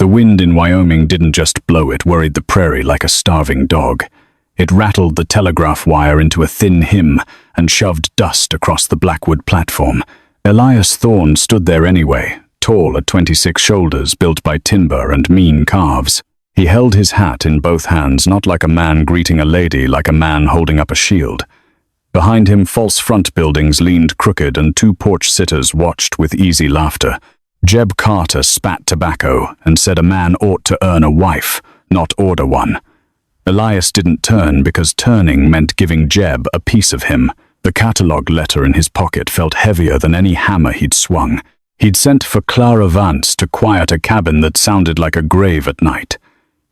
The wind in Wyoming didn't just blow, it worried the prairie like a starving dog. It rattled the telegraph wire into a thin hymn and shoved dust across the Blackwood platform. Elias Thorne stood there anyway, tall at 26 shoulders, built by timber and mean calves. He held his hat in both hands, not like a man greeting a lady, like a man holding up a shield. Behind him, false front buildings leaned crooked and two porch sitters watched with easy laughter. Jeb Carter spat tobacco and said a man ought to earn a wife, not order one. Elias didn't turn because turning meant giving Jeb a piece of him. The catalogue letter in his pocket felt heavier than any hammer he'd swung. He'd sent for Clara Vance to quiet a cabin that sounded like a grave at night.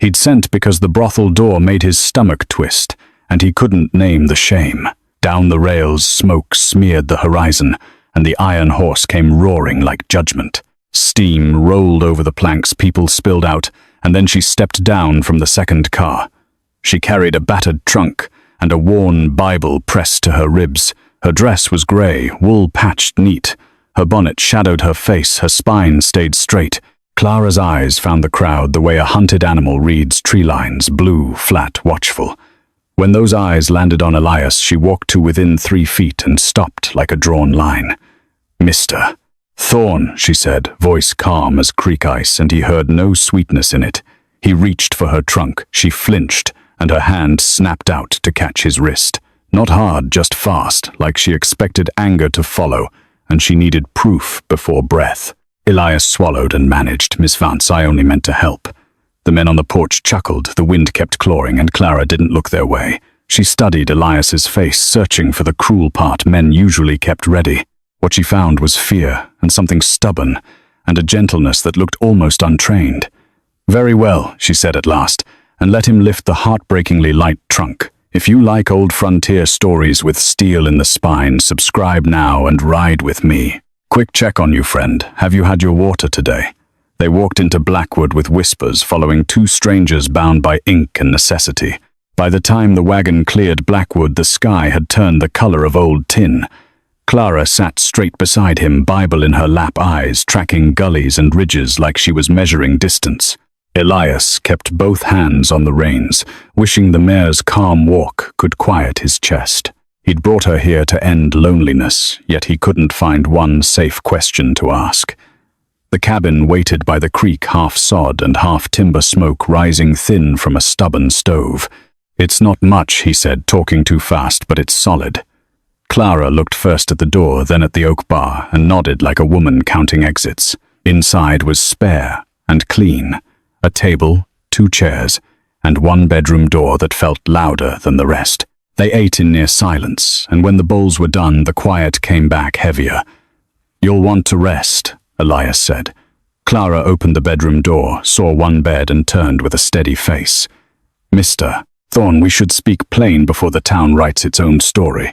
He'd sent because the brothel door made his stomach twist, and he couldn't name the shame. Down the rails, smoke smeared the horizon, and the iron horse came roaring like judgment. Steam rolled over the planks, people spilled out, and then she stepped down from the second car. She carried a battered trunk and a worn Bible pressed to her ribs. Her dress was grey, wool patched neat. Her bonnet shadowed her face, her spine stayed straight. Clara's eyes found the crowd the way a hunted animal reads tree lines, blue, flat, watchful. When those eyes landed on Elias, she walked to within 3 feet and stopped like a drawn line. "Mr. Thorne," she said, voice calm as creek ice, and he heard no sweetness in it. He reached for her trunk. She flinched, and her hand snapped out to catch his wrist. Not hard, just fast, like she expected anger to follow, and she needed proof before breath. Elias swallowed and managed. "Miss Vance, I only meant to help." The men on the porch chuckled, the wind kept clawing, and Clara didn't look their way. She studied Elias's face, searching for the cruel part men usually kept ready. What she found was fear, and something stubborn, and a gentleness that looked almost untrained. "Very well," she said at last, and let him lift the heartbreakingly light trunk. "If you like old frontier stories with steel in the spine, subscribe now and ride with me. Quick check on you, friend. Have you had your water today?" They walked into Blackwood with whispers, following two strangers bound by ink and necessity. By the time the wagon cleared Blackwood, the sky had turned the color of old tin. Clara sat straight beside him, Bible in her lap, eyes tracking gullies and ridges like she was measuring distance. Elias kept both hands on the reins, wishing the mare's calm walk could quiet his chest. He'd brought her here to end loneliness, yet he couldn't find one safe question to ask. The cabin waited by the creek, half sod and half timber smoke rising thin from a stubborn stove. "It's not much," he said, talking too fast, "but it's solid." Clara looked first at the door, then at the oak bar, and nodded like a woman counting exits. Inside was spare and clean. A table, 2 chairs, and one bedroom door that felt louder than the rest. They ate in near silence, and when the bowls were done, the quiet came back heavier. "You'll want to rest," Elias said. Clara opened the bedroom door, saw one bed, and turned with a steady face. "Mr. Thorne, we should speak plain before the town writes its own story."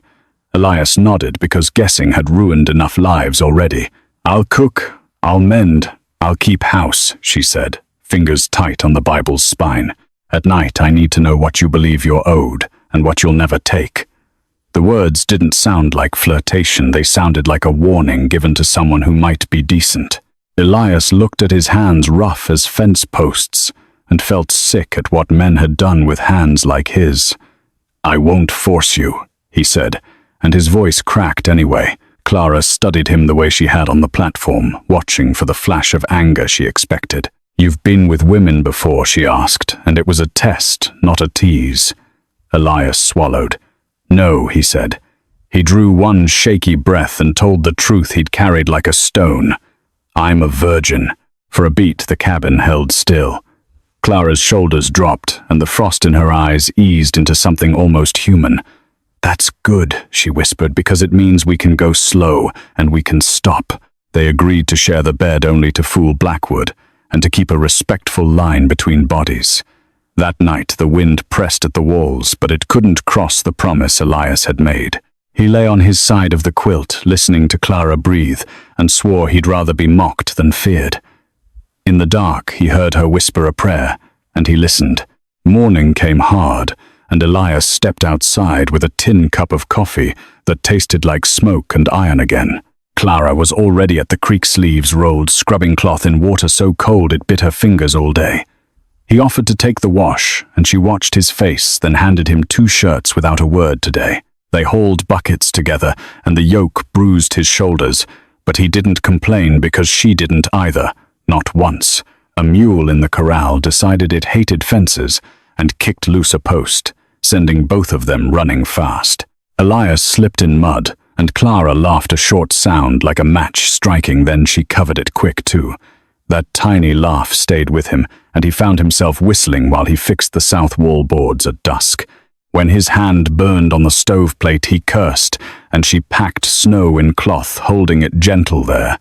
Elias nodded because guessing had ruined enough lives already. "I'll cook, I'll mend, I'll keep house," she said, fingers tight on the Bible's spine. "At night I need to know what you believe you're owed and what you'll never take." The words didn't sound like flirtation, they sounded like a warning given to someone who might be decent. Elias looked at his hands rough as fence posts and felt sick at what men had done with hands like his. "I won't force you," he said, and his voice cracked anyway. Clara studied him the way she had on the platform, watching for the flash of anger she expected. "You've been with women before?" she asked, and it was a test, not a tease. Elias swallowed. "No," he said. He drew one shaky breath and told the truth he'd carried like a stone. "I'm a virgin." For a beat, the cabin held still. Clara's shoulders dropped, and the frost in her eyes eased into something almost human. "That's good," she whispered, "because it means we can go slow, and we can stop." They agreed to share the bed only to fool Blackwood, and to keep a respectful line between bodies. That night the wind pressed at the walls, but it couldn't cross the promise Elias had made. He lay on his side of the quilt, listening to Clara breathe, and swore he'd rather be mocked than feared. In the dark he heard her whisper a prayer, and he listened. Morning came hard, and Elias stepped outside with a tin cup of coffee that tasted like smoke and iron again. Clara was already at the creek, sleeves rolled, scrubbing cloth in water so cold it bit her fingers all day. He offered to take the wash, and she watched his face, then handed him 2 shirts without a word today. They hauled buckets together, and the yoke bruised his shoulders, but he didn't complain because she didn't either, not once. A mule in the corral decided it hated fences and kicked loose a post, sending both of them running fast. Elias slipped in mud, and Clara laughed a short sound like a match striking, then she covered it quick too. That tiny laugh stayed with him, and he found himself whistling while he fixed the south wall boards at dusk. When his hand burned on the stove plate, he cursed, and she packed snow in cloth, holding it gentle there.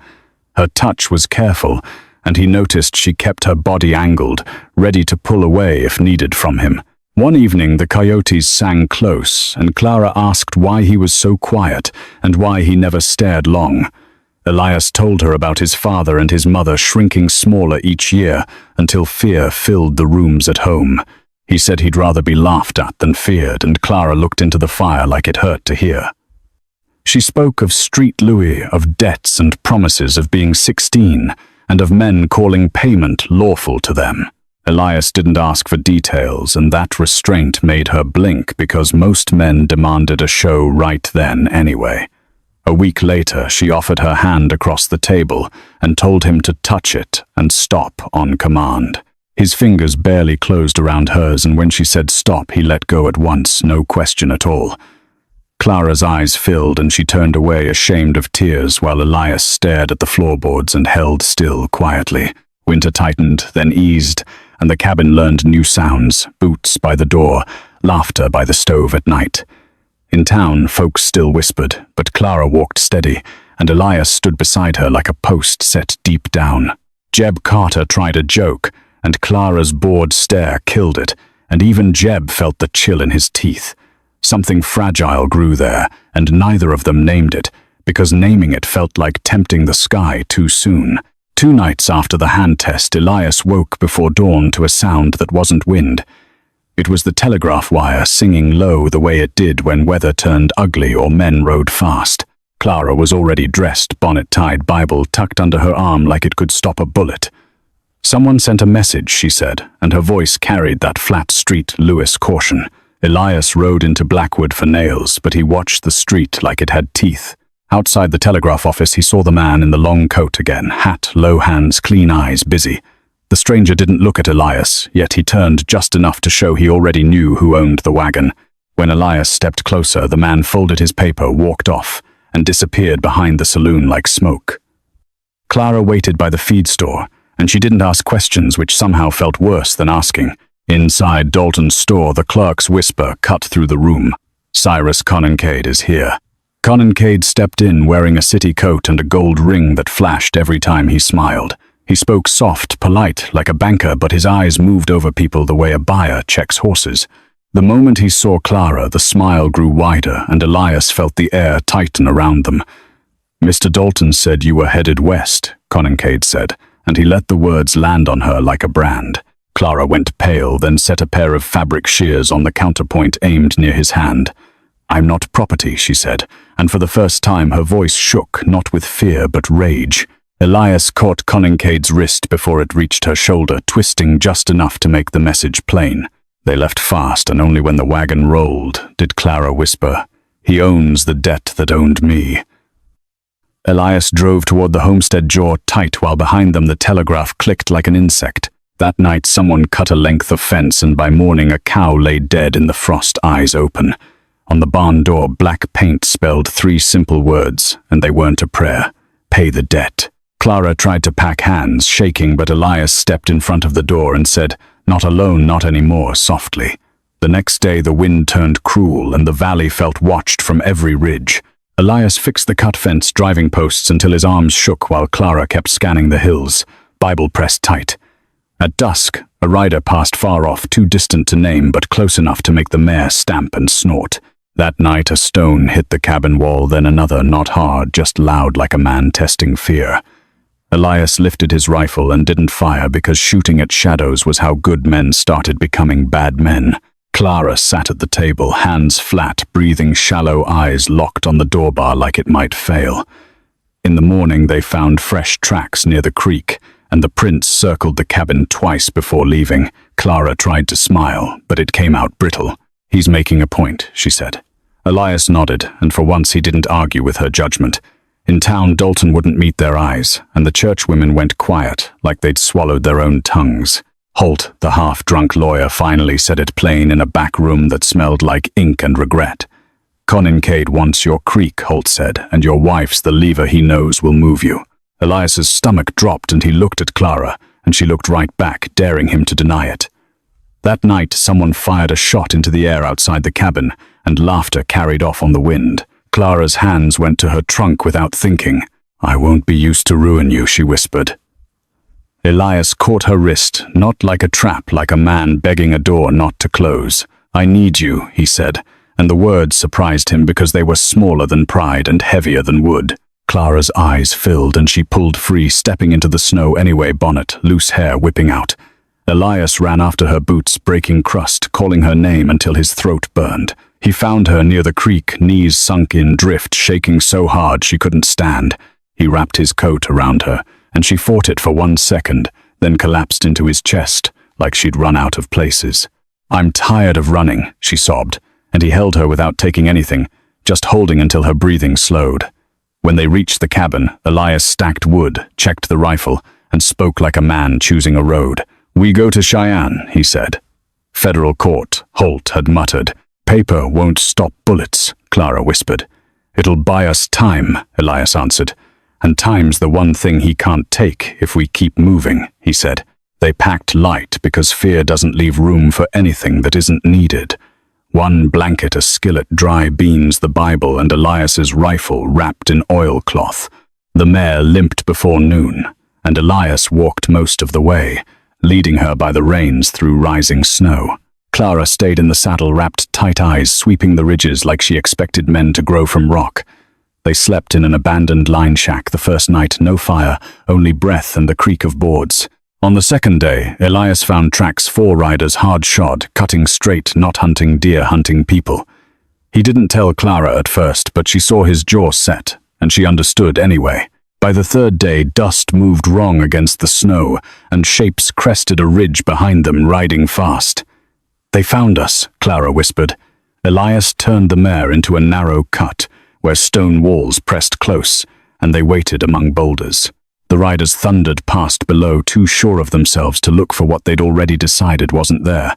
Her touch was careful, and he noticed she kept her body angled, ready to pull away if needed from him. One evening the coyotes sang close, and Clara asked why he was so quiet and why he never stared long. Elias told her about his father and his mother shrinking smaller each year until fear filled the rooms at home. He said he'd rather be laughed at than feared, and Clara looked into the fire like it hurt to hear. She spoke of street louis, of debts and promises, of being 16, and of men calling payment lawful to them. Elias didn't ask for details, and that restraint made her blink because most men demanded a show right then anyway. A week later, she offered her hand across the table and told him to touch it and stop on command. His fingers barely closed around hers, and when she said stop, he let go at once, no question at all. Clara's eyes filled, and she turned away, ashamed of tears, while Elias stared at the floorboards and held still quietly. Winter tightened, then eased, and the cabin learned new sounds, boots by the door, laughter by the stove at night. In town, folks still whispered, but Clara walked steady, and Elias stood beside her like a post set deep down. Jeb Carter tried a joke, and Clara's bored stare killed it, and even Jeb felt the chill in his teeth. Something fragile grew there, and neither of them named it, because naming it felt like tempting the sky too soon. 2 nights after the hand test, Elias woke before dawn to a sound that wasn't wind. It was the telegraph wire singing low the way it did when weather turned ugly or men rode fast. Clara was already dressed, bonnet tied, Bible tucked under her arm like it could stop a bullet. Someone sent a message, she said, and her voice carried that flat street Lewis caution. Elias rode into Blackwood for nails, but he watched the street like it had teeth. Outside the telegraph office, he saw the man in the long coat again, hat, low hands, clean eyes, busy. The stranger didn't look at Elias, yet he turned just enough to show he already knew who owned the wagon. When Elias stepped closer, the man folded his paper, walked off, and disappeared behind the saloon like smoke. Clara waited by the feed store, and she didn't ask questions, which somehow felt worse than asking. Inside Dalton's store, the clerk's whisper cut through the room. "Cyrus Conincade is here." Conincade stepped in wearing a city coat and a gold ring that flashed every time he smiled. He spoke soft, polite, like a banker, but his eyes moved over people the way a buyer checks horses. The moment he saw Clara, the smile grew wider, and Elias felt the air tighten around them. "Mr. Dalton said you were headed west," Conincade said, and he let the words land on her like a brand. Clara went pale, then set a pair of fabric shears on the counterpoint aimed near his hand. "I'm not property," she said, and for the first time her voice shook, not with fear but rage. Elias caught Conincade's wrist before it reached her shoulder, twisting just enough to make the message plain. They left fast, and only when the wagon rolled did Clara whisper, "He owns the debt that owned me." Elias drove toward the homestead, jaw tight, while behind them the telegraph clicked like an insect. That night someone cut a length of fence, and by morning a cow lay dead in the frost, eyes open. On the barn door, black paint spelled 3 simple words, and they weren't a prayer. "Pay the debt." Clara tried to pack hands, shaking, but Elias stepped in front of the door and said, "Not alone, not anymore," softly. The next day the wind turned cruel, and the valley felt watched from every ridge. Elias fixed the cut fence driving posts until his arms shook while Clara kept scanning the hills, Bible pressed tight. At dusk, a rider passed far off, too distant to name, but close enough to make the mare stamp and snort. That night a stone hit the cabin wall, then another, not hard, just loud like a man testing fear. Elias lifted his rifle and didn't fire because shooting at shadows was how good men started becoming bad men. Clara sat at the table, hands flat, breathing shallow, eyes locked on the door bar like it might fail. In the morning they found fresh tracks near the creek, and the prince circled the cabin twice before leaving. Clara tried to smile, but it came out brittle. "He's making a point," she said. Elias nodded, and for once he didn't argue with her judgment. In town, Dalton wouldn't meet their eyes, and the churchwomen went quiet, like they'd swallowed their own tongues. Holt, the half-drunk lawyer, finally said it plain in a back room that smelled like ink and regret. "Conincade wants your creek," Holt said, "and your wife's the lever he knows will move you." Elias's stomach dropped and he looked at Clara, and she looked right back, daring him to deny it. That night, someone fired a shot into the air outside the cabin, and laughter carried off on the wind. Clara's hands went to her trunk without thinking. "I won't be used to ruin you," she whispered. Elias caught her wrist, not like a trap, like a man begging a door not to close. "I need you," he said, and the words surprised him because they were smaller than pride and heavier than wood. Clara's eyes filled and she pulled free, stepping into the snow anyway, bonnet, loose hair whipping out. Elias ran after her boots, breaking crust, calling her name until his throat burned. He found her near the creek, knees sunk in drift, shaking so hard she couldn't stand. He wrapped his coat around her, and she fought it for 1 second, then collapsed into his chest, like she'd run out of places. "I'm tired of running," she sobbed, and he held her without taking anything, just holding until her breathing slowed. When they reached the cabin, Elias stacked wood, checked the rifle, and spoke like a man choosing a road. "We go to Cheyenne," he said. "Federal court," Holt had muttered. "Paper won't stop bullets," Clara whispered. "It'll buy us time," Elias answered. "And time's the one thing he can't take if we keep moving," he said. They packed light because fear doesn't leave room for anything that isn't needed. 1 blanket, a skillet, dry beans, the Bible, and Elias's rifle wrapped in oilcloth. The mare limped before noon, and Elias walked most of the way, leading her by the reins through rising snow. Clara stayed in the saddle, wrapped tight eyes, sweeping the ridges like she expected men to grow from rock. They slept in an abandoned line shack the first night, no fire, only breath and the creak of boards. On the second day, Elias found tracks, 4 riders hard-shod, cutting straight, not hunting deer, hunting people. He didn't tell Clara at first, but she saw his jaw set, and she understood anyway. By the third day, dust moved wrong against the snow, and shapes crested a ridge behind them, riding fast. "They found us," Clara whispered. Elias turned the mare into a narrow cut, where stone walls pressed close, and they waited among boulders. The riders thundered past below, too sure of themselves to look for what they'd already decided wasn't there.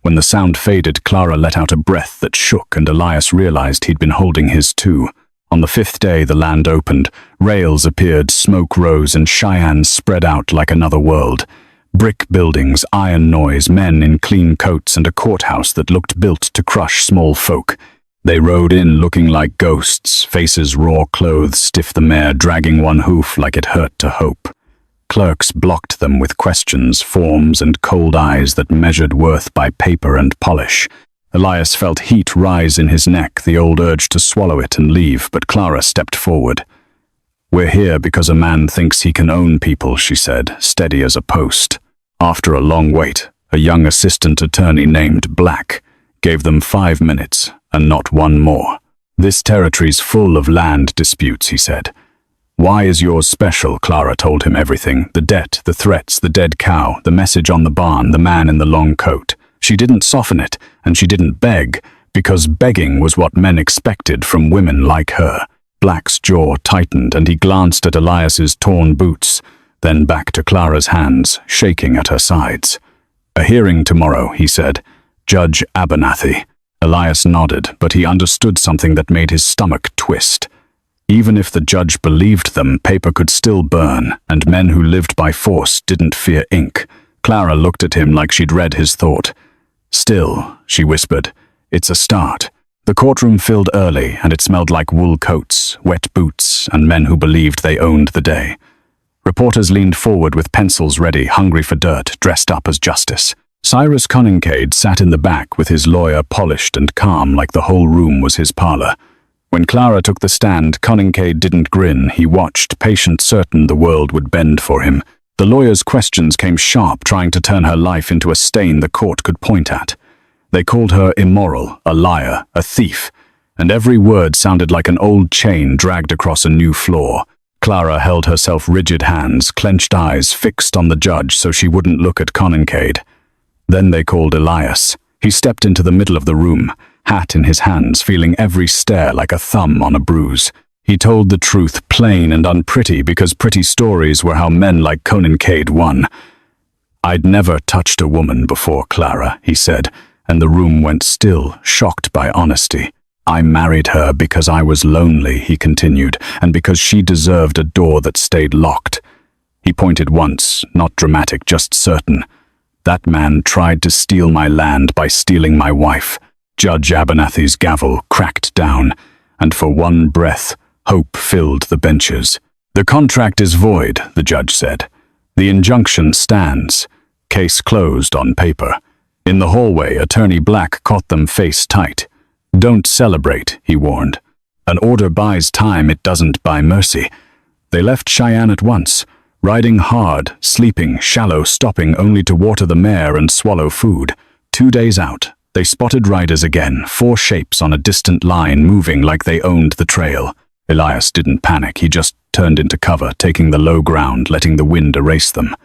When the sound faded, Clara let out a breath that shook, and Elias realized he'd been holding his too. On the 5th day, the land opened. Rails appeared, smoke rose, and Cheyenne spread out like another world. Brick buildings, iron noise, men in clean coats, and a courthouse that looked built to crush small folk. They rode in looking like ghosts, faces raw, clothes stiff, the mare dragging one hoof like it hurt to hope. Clerks blocked them with questions, forms, and cold eyes that measured worth by paper and polish. Elias felt heat rise in his neck, the old urge to swallow it and leave, but Clara stepped forward. "We're here because a man thinks he can own people," she said, steady as a post. After a long wait, a young assistant attorney named Black gave them 5 minutes, and not one more. "This territory's full of land disputes," he said. "Why is yours special?" Clara told him everything. The debt, the threats, the dead cow, the message on the barn, the man in the long coat. She didn't soften it, and she didn't beg, because begging was what men expected from women like her. Black's jaw tightened, and he glanced at Elias's torn boots, then back to Clara's hands, shaking at her sides. "A hearing tomorrow," he said. "Judge Abernathy." Elias nodded, but he understood something that made his stomach twist. Even if the judge believed them, paper could still burn, and men who lived by force didn't fear ink. Clara looked at him like she'd read his thought. "Still," she whispered, "it's a start." The courtroom filled early, and it smelled like wool coats, wet boots, and men who believed they owned the day. Reporters leaned forward with pencils ready, hungry for dirt, dressed up as justice. Cyrus Conincade sat in the back with his lawyer polished and calm like the whole room was his parlor. When Clara took the stand, Conincade didn't grin. He watched, patient, certain the world would bend for him. The lawyer's questions came sharp, trying to turn her life into a stain the court could point at. They called her immoral, a liar, a thief, and every word sounded like an old chain dragged across a new floor. Clara held herself rigid hands, clenched eyes fixed on the judge so she wouldn't look at Conincade. Then they called Elias. He stepped into the middle of the room, hat in his hands, feeling every stare like a thumb on a bruise. He told the truth, plain and unpretty, because pretty stories were how men like Conincade won. "I'd never touched a woman before, Clara," he said, and the room went still, shocked by honesty. "I married her because I was lonely," he continued, "and because she deserved a door that stayed locked." He pointed once, not dramatic, just certain. "That man tried to steal my land by stealing my wife." Judge Abernathy's gavel cracked down, and for one breath, hope filled the benches. "The contract is void," the judge said. "The injunction stands. Case closed on paper." In the hallway, Attorney Black caught them face tight. "Don't celebrate," he warned. "An order buys time, it doesn't buy mercy." They left Cheyenne at once, riding hard, sleeping, shallow, stopping only to water the mare and swallow food. 2 days out, they spotted riders again, 4 shapes on a distant line moving like they owned the trail. Elias didn't panic, he just turned into cover, taking the low ground, letting the wind erase them.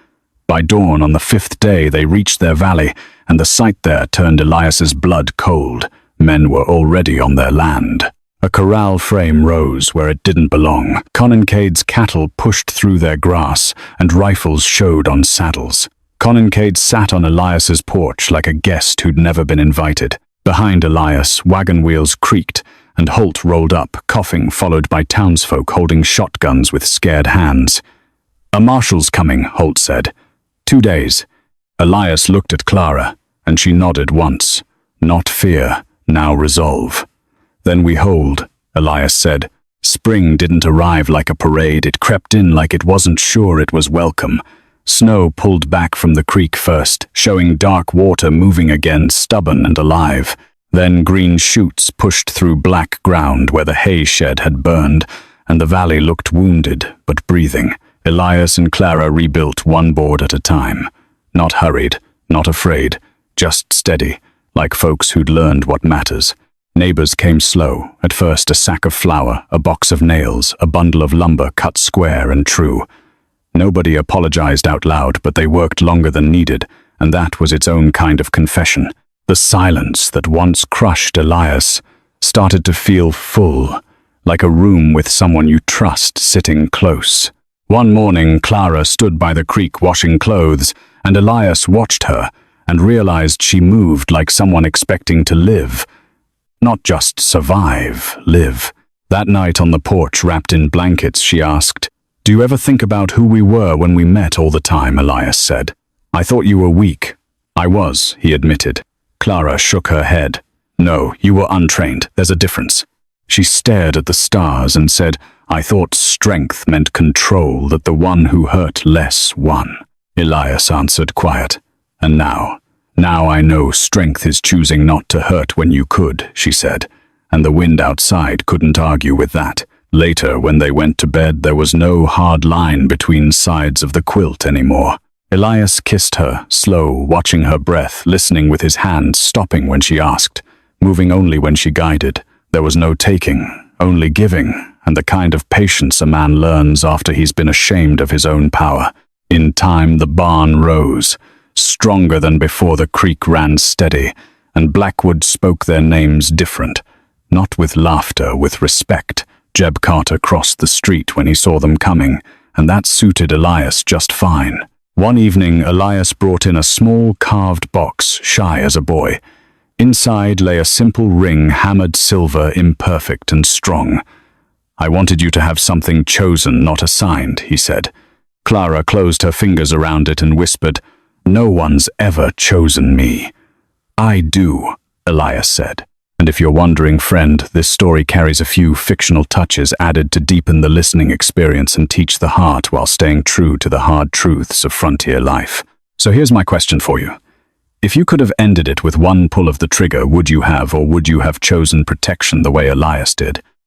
By dawn on the 5th day, they reached their valley, and the sight there turned Elias's blood cold. Men were already on their land. A corral frame rose where it didn't belong. Conincade's cattle pushed through their grass, and rifles showed on saddles. Conincade sat on Elias's porch like a guest who'd never been invited. Behind Elias, wagon wheels creaked, and Holt rolled up, coughing, followed by townsfolk holding shotguns with scared hands. "A marshal's coming," Holt said. 2 days. Elias looked at Clara, and she nodded once. Not fear, now resolve. "Then we hold," Elias said. Spring didn't arrive like a parade, it crept in like it wasn't sure it was welcome. Snow pulled back from the creek first, showing dark water moving again, stubborn and alive. Then green shoots pushed through black ground where the hay shed had burned, and the valley looked wounded, but breathing. Elias and Clara rebuilt one board at a time. Not hurried, not afraid, just steady, like folks who'd learned what matters. Neighbors came slow, at first a sack of flour, a box of nails, a bundle of lumber cut square and true. Nobody apologized out loud, but they worked longer than needed, and that was its own kind of confession. The silence that once crushed Elias started to feel full, like a room with someone you trust sitting close. One morning, Clara stood by the creek washing clothes, and Elias watched her and realized she moved like someone expecting to live. Not just survive, live. That night on the porch, wrapped in blankets, she asked, "Do you ever think about who we were when we met all the time?" Elias said. "I thought you were weak." "I was," he admitted. Clara shook her head. "No, you were untrained. There's a difference." She stared at the stars and said, "I thought strength meant control, that the one who hurt less won." Elias answered, quiet. "And now I know strength is choosing not to hurt when you could," she said, and the wind outside couldn't argue with that. Later, when they went to bed, there was no hard line between sides of the quilt anymore. Elias kissed her, slow, watching her breath, listening with his hands, stopping when she asked, moving only when she guided. There was no taking, only giving, and the kind of patience a man learns after he's been ashamed of his own power. In time, the barn rose, stronger than before. The creek ran steady, and Blackwood spoke their names different, not with laughter, with respect. Jeb Carter crossed the street when he saw them coming, and that suited Elias just fine. One evening, Elias brought in a small carved box, shy as a boy. Inside lay a simple ring, hammered silver, imperfect and strong. "I wanted you to have something chosen, not assigned," he said. Clara closed her fingers around it and whispered, "No one's ever chosen me." "I do," Elias said. And if you're wondering, friend, this story carries a few fictional touches added to deepen the listening experience and teach the heart while staying true to the hard truths of frontier life. So here's my question for you. If you could have ended it with one pull of the trigger, would you have, or would you have chosen protection the way Elias did?